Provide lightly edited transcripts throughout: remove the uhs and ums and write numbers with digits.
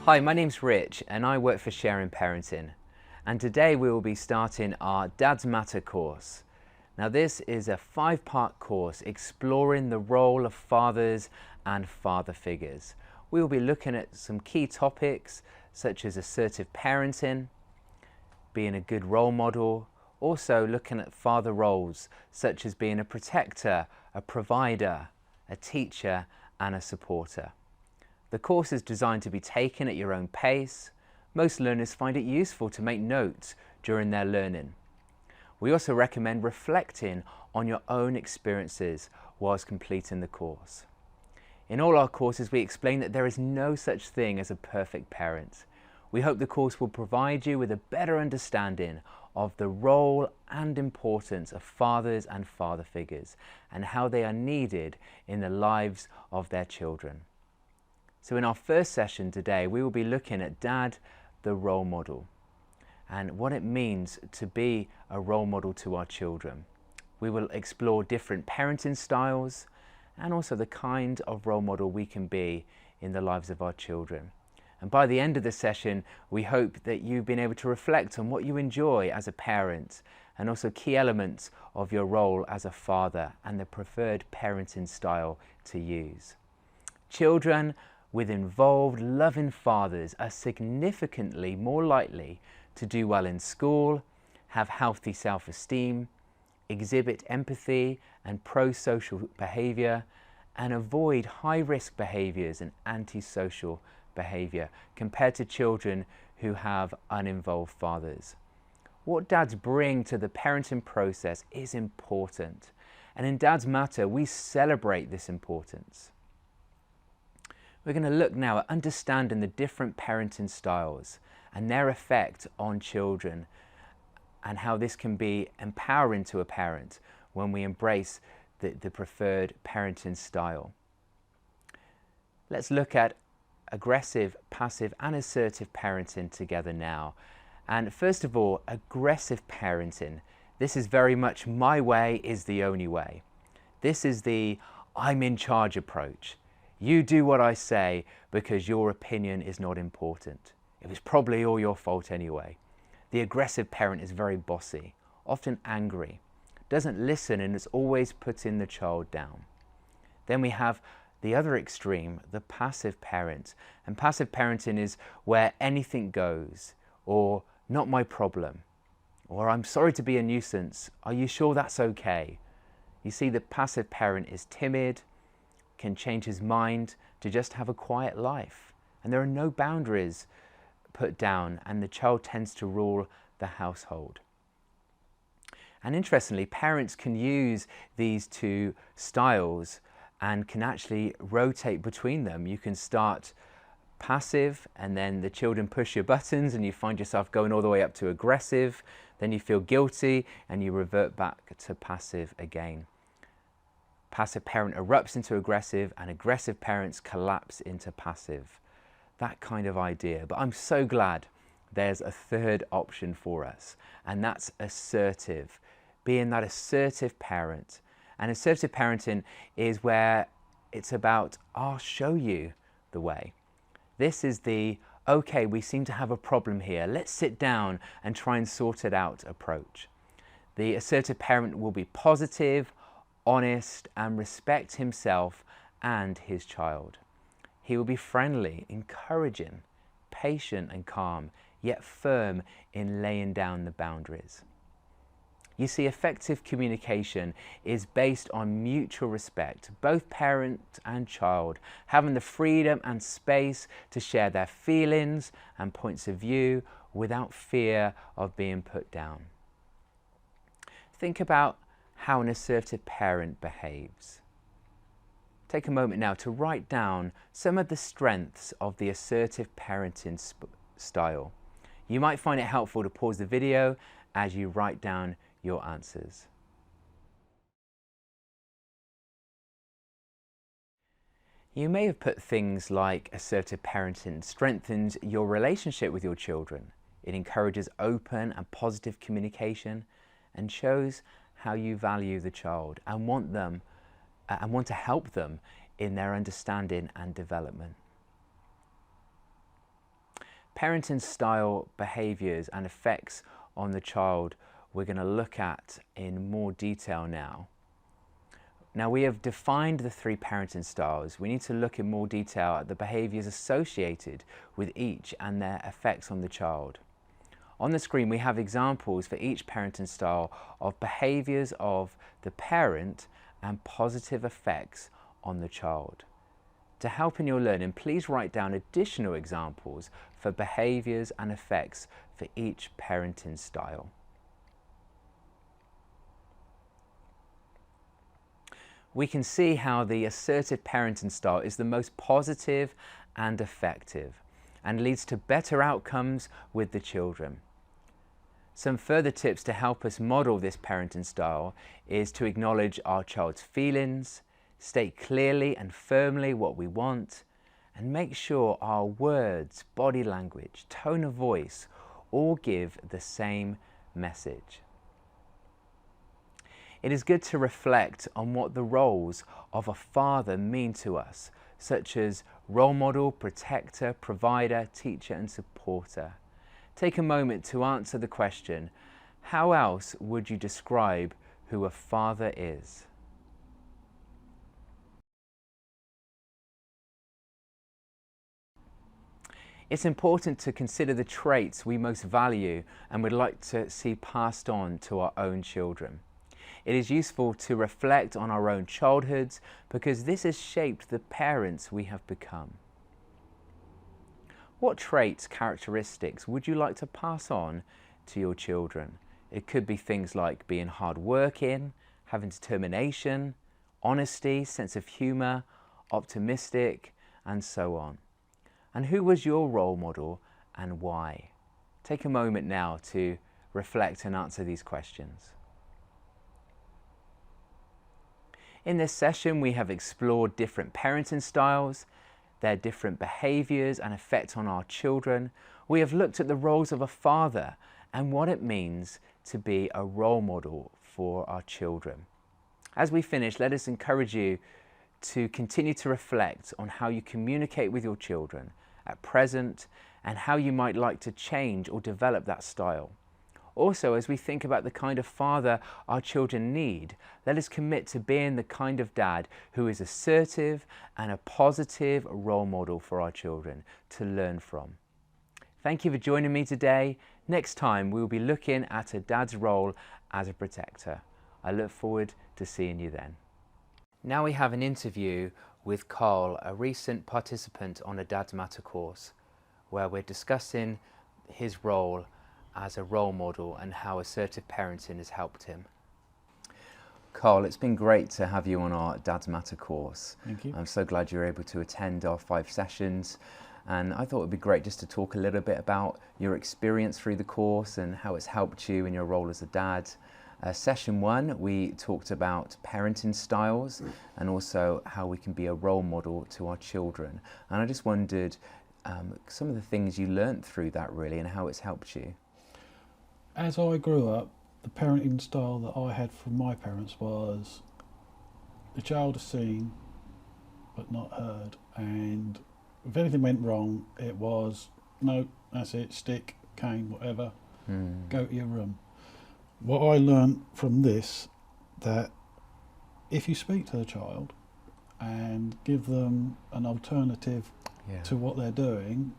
Hi, my name's Rich and I work for Sharing Parenting, and today we will be starting our Dads Matter course. Now this is a 5-part course exploring the role of fathers and father figures. We will be looking at some key topics such as assertive parenting, being a good role model, also looking at father roles such as being a protector, a provider, a teacher and a supporter. The course is designed to be taken at your own pace. Most learners find it useful to make notes during their learning. We also recommend reflecting on your own experiences whilst completing the course. In all our courses, we explain that there is no such thing as a perfect parent. We hope the course will provide you with a better understanding of the role and importance of fathers and father figures and how they are needed in the lives of their children. So in our first session today, we will be looking at Dad, the role model, and what it means to be a role model to our children. We will explore different parenting styles and also the kind of role model we can be in the lives of our children. And by the end of the session, we hope that you've been able to reflect on what you enjoy as a parent and also key elements of your role as a father and the preferred parenting style to use. Children with involved, loving fathers are significantly more likely to do well in school, have healthy self-esteem, exhibit empathy and pro-social behaviour, and avoid high-risk behaviours and antisocial behaviour compared to children who have uninvolved fathers. What dads bring to the parenting process is important, and in Dads Matter we celebrate this importance. We're going to look now at understanding the different parenting styles and their effect on children and how this can be empowering to a parent when we embrace the preferred parenting style. Let's look at aggressive, passive and assertive parenting together now. And first of all, aggressive parenting. This is very much my way is the only way. This is the I'm in charge approach. You do what I say because your opinion is not important. It was probably all your fault anyway. The aggressive parent is very bossy, often angry, doesn't listen and is always putting the child down. Then we have the other extreme, the passive parent. And passive parenting is where anything goes, or not my problem, or I'm sorry to be a nuisance, are you sure that's okay? You see, the passive parent is timid, can change his mind to just have a quiet life, and there are no boundaries put down, and the child tends to rule the household. And interestingly, parents can use these two styles and can actually rotate between them. You can start passive and then the children push your buttons and you find yourself going all the way up to aggressive, then you feel guilty and you revert back to passive again. Passive parent erupts into aggressive and aggressive parents collapse into passive. That kind of idea. But I'm so glad there's a third option for us, and that's assertive. Being that assertive parent. And assertive parenting is where it's about, I'll show you the way. This is the, okay, we seem to have a problem here. Let's sit down and try and sort it out approach. The assertive parent will be positive, honest and respect himself and his child. He will be friendly, encouraging, patient and calm, yet firm in laying down the boundaries. You see, effective communication is based on mutual respect, both parent and child having the freedom and space to share their feelings and points of view without fear of being put down. Think about how an assertive parent behaves. Take a moment now to write down some of the strengths of the assertive parenting style. You might find it helpful to pause the video as you write down your answers. You may have put things like assertive parenting strengthens your relationship with your children. It encourages open and positive communication and shows how you value the child and want to help them in their understanding and development. Parenting style, behaviours and effects on the child we're going to look at in more detail now. Now we have defined the 3 parenting styles. We need to look in more detail at the behaviours associated with each and their effects on the child. On the screen we have examples for each parenting style of behaviours of the parent and positive effects on the child. To help in your learning, please write down additional examples for behaviours and effects for each parenting style. We can see how the assertive parenting style is the most positive and effective and leads to better outcomes with the children. Some further tips to help us model this parenting style is to acknowledge our child's feelings, state clearly and firmly what we want, and make sure our words, body language, tone of voice all give the same message. It is good to reflect on what the roles of a father mean to us, such as role model, protector, provider, teacher and supporter. Take a moment to answer the question, how else would you describe who a father is? It's important to consider the traits we most value and would like to see passed on to our own children. It is useful to reflect on our own childhoods because this has shaped the parents we have become. What traits, characteristics would you like to pass on to your children? It could be things like being hardworking, having determination, honesty, sense of humour, optimistic, and so on. And who was your role model and why? Take a moment now to reflect and answer these questions. In this session, we have explored different parenting styles, their different behaviours and effect on our children. We have looked at the roles of a father and what it means to be a role model for our children. As we finish, let us encourage you to continue to reflect on how you communicate with your children at present and how you might like to change or develop that style. Also, as we think about the kind of father our children need, let us commit to being the kind of dad who is assertive and a positive role model for our children to learn from. Thank you for joining me today. Next time, we will be looking at a dad's role as a protector. I look forward to seeing you then. Now we have an interview with Carl, a recent participant on a Dad's Matter course, where we're discussing his role as a role model and how assertive parenting has helped him. Carl, it's been great to have you on our Dad's Matter course. Thank you. I'm so glad you're able to attend our 5 sessions, and I thought it would be great just to talk a little bit about your experience through the course and how it's helped you in your role as a dad. Session 1, we talked about parenting styles and also how we can be a role model to our children. And I just wondered some of the things you learnt through that really and how it's helped you. As I grew up, the parenting style that I had from my parents was the child is seen but not heard, and if anything went wrong, it was, no, that's it, stick, cane, whatever, go to your room. What I learned from this, that if you speak to the child and give them an alternative to what they're doing,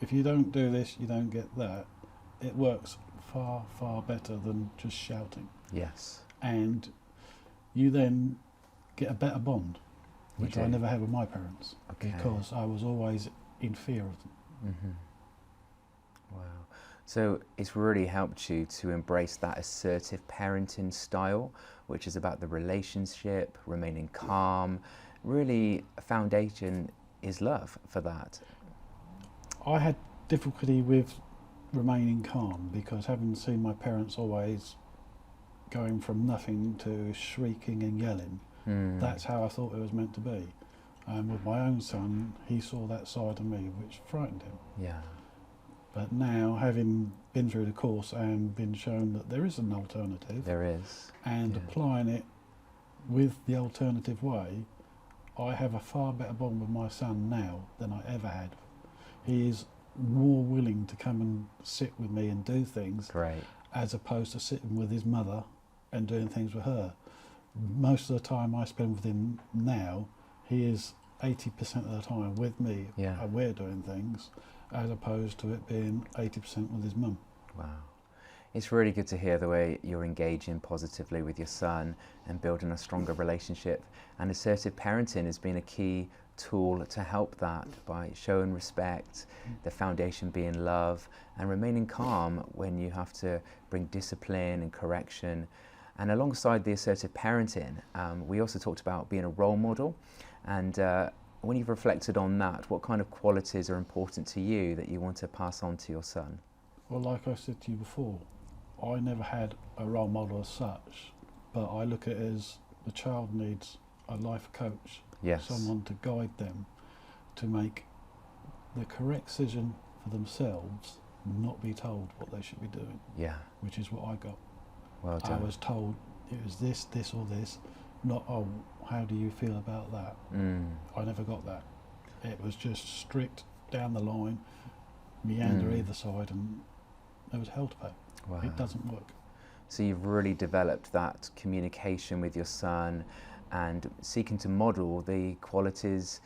if you don't do this, you don't get that, it works far, far better than just shouting. Yes. And you then get a better bond, which I never had with my parents, because I was always in fear of them. Wow. So it's really helped you to embrace that assertive parenting style, which is about the relationship, remaining calm. Really, a foundation is love for that. I had difficulty with remaining calm because having seen my parents always going from nothing to shrieking and yelling, that's how I thought it was meant to be. And with my own son, he saw that side of me, which frightened him. Yeah. But now, having been through the course and been shown that there is an alternative, There is. and applying it with the alternative way, I have a far better bond with my son now than I ever had. He is more willing to come and sit with me and do things, Great. as opposed to sitting with his mother and doing things with her. Most of the time I spend with him now, he is 80% of the time with me, Yeah. and we're doing things, as opposed to it being 80% with his mum. Wow. It's really good to hear the way you're engaging positively with your son and building a stronger relationship. And assertive parenting has been a key tool to help that by showing respect, the foundation being love, and remaining calm when you have to bring discipline and correction. And alongside the assertive parenting, we also talked about being a role model. And when you've reflected on that, what kind of qualities are important to you that you want to pass on to your son? Well, like I said to you before, I never had a role model as such, but I look at it as the child needs a life coach, Yes. someone to guide them to make the correct decision for themselves, not be told what they should be doing, Yeah. which is what I got. Well I done. was told it was this, this or this, not, oh, how do you feel about that? I never got that. It was just strict down the line, meander either side, and there was hell to pay. Wow. It doesn't work. So you've really developed that communication with your son and seeking to model the qualities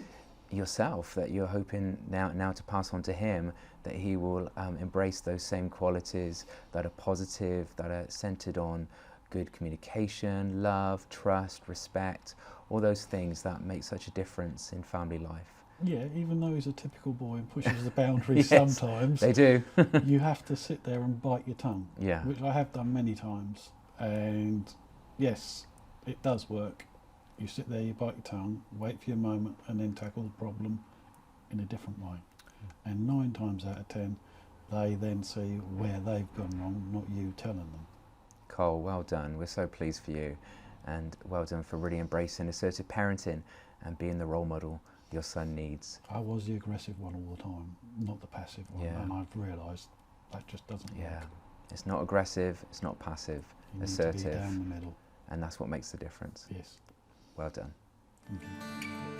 yourself that you're hoping now to pass on to him, that he will embrace those same qualities that are positive, that are centered on good communication, love, trust, respect, all those things that make such a difference in family life. Yeah, even though he's a typical boy and pushes the boundaries Yes, sometimes, they do. you have to sit there and bite your tongue, Yeah. which I have done many times. And yes, it does work. You sit there, you bite your tongue, wait for your moment, and then tackle the problem in a different way. And 9 times out of 10, they then see where they've gone wrong, not you telling them. Cole, well done. We're so pleased for you, and well done for really embracing assertive parenting and being the role model your son needs. I was the aggressive one all the time, not the passive one, Yeah. and I've realised that just doesn't Yeah. work. It's not aggressive, it's not passive, You need to assertive, be down the middle. and that's what makes the difference. Yes. Well done. Thank you.